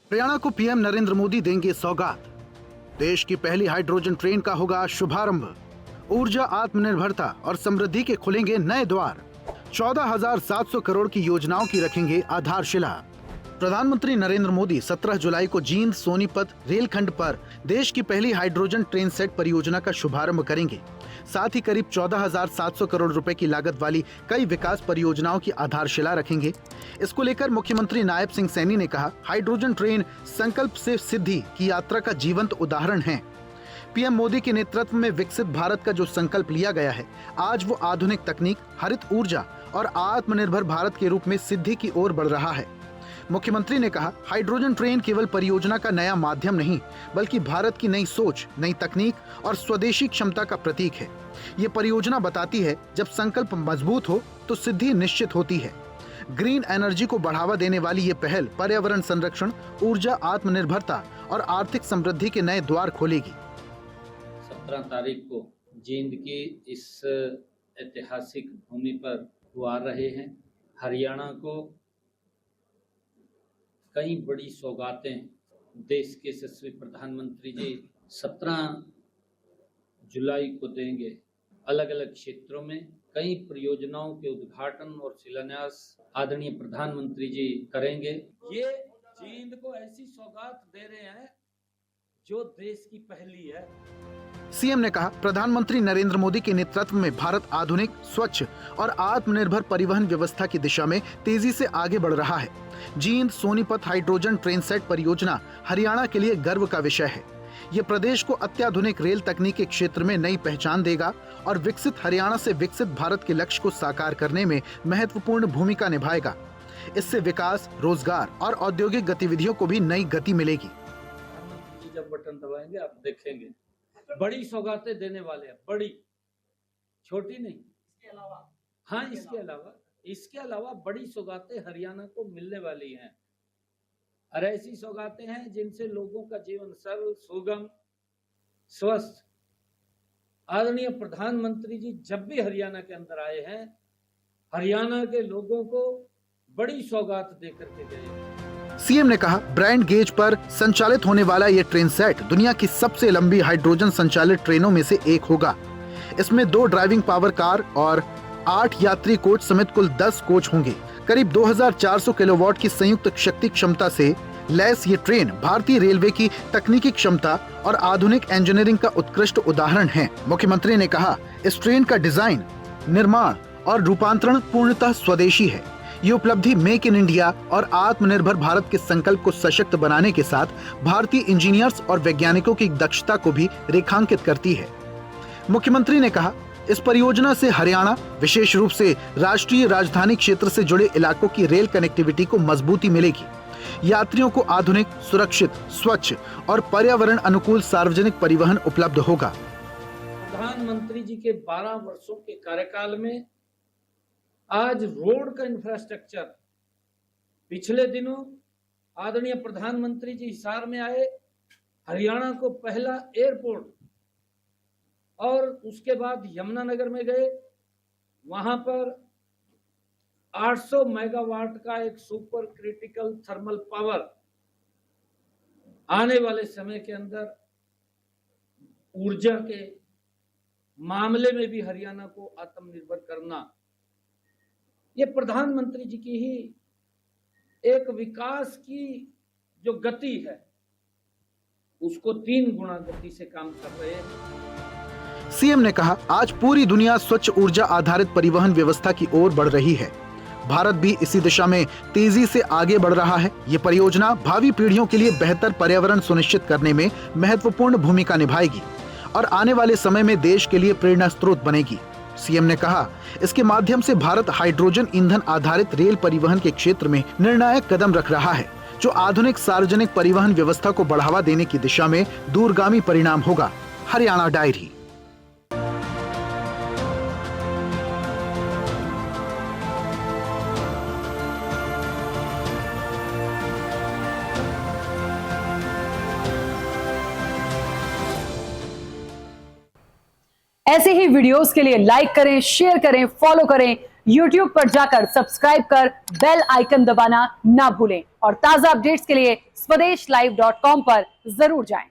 हरियाणा को पीएम नरेंद्र मोदी देंगे सौगात। देश की पहली हाइड्रोजन ट्रेन का होगा शुभारंभ। ऊर्जा, आत्मनिर्भरता और समृद्धि के खुलेंगे नए द्वार। 14,700 करोड़ की योजनाओं की रखेंगे आधारशिला। प्रधानमंत्री नरेंद्र मोदी 17 जुलाई को जींद सोनीपत रेलखंड पर देश की पहली हाइड्रोजन ट्रेन सेट परियोजना का शुभारंभ करेंगे। साथ ही करीब 14,700 करोड़ रुपए की लागत वाली कई विकास परियोजनाओं की आधारशिला रखेंगे। इसको लेकर मुख्यमंत्री नायब सिंह सैनी ने कहा, हाइड्रोजन ट्रेन संकल्प से सिद्धि की यात्रा का जीवंत उदाहरण है। पीएम मोदी के नेतृत्व में विकसित भारत का जो संकल्प लिया गया है, आज वो आधुनिक तकनीक, हरित ऊर्जा और आत्मनिर्भर भारत के रूप में सिद्धि की ओर बढ़ रहा है। मुख्यमंत्री ने कहा, हाइड्रोजन ट्रेन केवल परियोजना का नया माध्यम नहीं, बल्कि भारत की नई सोच, नई तकनीक और स्वदेशी क्षमता का प्रतीक है। ये परियोजना बताती है, जब संकल्प मजबूत हो तो सिद्धि निश्चित होती है। ग्रीन एनर्जी को बढ़ावा देने वाली ये पहल पर्यावरण संरक्षण, ऊर्जा, आत्मनिर्भरता और आर्थिक समृद्धि के नए द्वार खोलेगी। 17 तारीख को जींद की इस ऐतिहासिक भूमि पर वो आ रहे हैं। हरियाणा को कई बड़ी सौगातें देश के यशस्वी प्रधानमंत्री जी 17 जुलाई को देंगे। अलग अलग क्षेत्रों में कई परियोजनाओं के उद्घाटन और शिलान्यास आदरणीय प्रधानमंत्री जी करेंगे। ये जींद को ऐसी सौगात दे रहे हैं जो देश की पहली है। सीएम ने कहा, प्रधानमंत्री नरेंद्र मोदी के नेतृत्व में भारत आधुनिक, स्वच्छ और आत्मनिर्भर परिवहन व्यवस्था की दिशा में तेजी से आगे बढ़ रहा है। Jind Sonipat hydrogen train set परियोजना हरियाणा के लिए गर्व का विषय है। ये प्रदेश को अत्याधुनिक रेल तकनीक के क्षेत्र में नई पहचान देगा और विकसित हरियाणा से विकसित भारत के लक्ष्य को साकार करने में महत्वपूर्ण भूमिका निभाएगा। इससे विकास, रोजगार और औद्योगिक गतिविधियों को भी नई गति मिलेगी। जब बटन दबाएंगे आप देखेंगे, बड़ी सौगातें देने वाले हैं, बड़ी, छोटी नहीं। हाँ, इसके अलावा बड़ी सौगातें हरियाणा को मिलने वाली हैं। और ऐसी सौगातें हैं जिनसे लोगों का जीवन सरल, सुगम, स्वस्थ। आदरणीय प्रधानमंत्री जी जब भी हरियाणा के अंदर आए हैं, हरियाणा के लोगों को बड़ी सौगात देकर के गए। सीएम ने कहा, ब्रांड गेज पर संचालित होने वाला ये ट्रेन सेट दुनिया की सबसे लंबी हाइड्रोजन संचालित ट्रेनों में से एक होगा। इसमें 2 ड्राइविंग पावर कार और 8 यात्री कोच समेत कुल 10 कोच होंगे। करीब 2400 किलोवाट की संयुक्त शक्ति क्षमता से लैस ये ट्रेन भारतीय रेलवे की तकनीकी क्षमता और आधुनिक इंजीनियरिंग का उत्कृष्ट उदाहरण है। मुख्यमंत्री ने कहा, इस ट्रेन का डिजाइन, निर्माण और रूपांतरण पूर्णतः स्वदेशी है। ये उपलब्धि मेक इन इंडिया और आत्मनिर्भर भारत के संकल्प को सशक्त बनाने के साथ भारतीय इंजीनियर्स और वैज्ञानिकों की दक्षता को भी रेखांकित करती है। मुख्यमंत्री ने कहा, इस परियोजना से हरियाणा, विशेष रूप से राष्ट्रीय राजधानी क्षेत्र से जुड़े इलाकों की रेल कनेक्टिविटी को मजबूती मिलेगी। यात्रियों को आधुनिक, सुरक्षित, स्वच्छ और पर्यावरण अनुकूल सार्वजनिक परिवहन उपलब्ध होगा। प्रधानमंत्री जी के 12 वर्षों के कार्यकाल में आज रोड का इंफ्रास्ट्रक्चर, पिछले दिनों आदरणीय प्रधानमंत्री जी हिसार में आए, हरियाणा को पहला एयरपोर्ट, और उसके बाद यमुनानगर में गए, वहां पर 800 मेगावाट का एक सुपर क्रिटिकल थर्मल पावर आने वाले समय के अंदर ऊर्जा के मामले में भी हरियाणा को आत्मनिर्भर करना, ये प्रधानमंत्री जी की ही एक विकास की जो गति है, उसको 3 गुना गति से काम कर रहे हैं। सीएम ने कहा, आज पूरी दुनिया स्वच्छ ऊर्जा आधारित परिवहन व्यवस्था की ओर बढ़ रही है। भारत भी इसी दिशा में तेजी से आगे बढ़ रहा है। ये परियोजना भावी पीढ़ियों के लिए बेहतर पर्यावरण सुनिश्चित करने में महत्वपूर्ण भूमिका निभाएगी और आने वाले समय में देश के लिए प्रेरणा स्रोत बनेगी। सीएम ने कहा, इसके माध्यम से भारत हाइड्रोजन ईंधन आधारित रेल परिवहन के क्षेत्र में निर्णायक कदम रख रहा है, जो आधुनिक सार्वजनिक परिवहन व्यवस्था को बढ़ावा देने की दिशा में दूरगामी परिणाम होगा। हरियाणा डायरी। ऐसे ही वीडियोस के लिए लाइक करें, शेयर करें, फॉलो करें YouTube पर जाकर सब्सक्राइब कर बेल आइकन दबाना ना भूलें और ताजा अपडेट्स के लिए स्वदेशलाइव.com पर जरूर जाएं।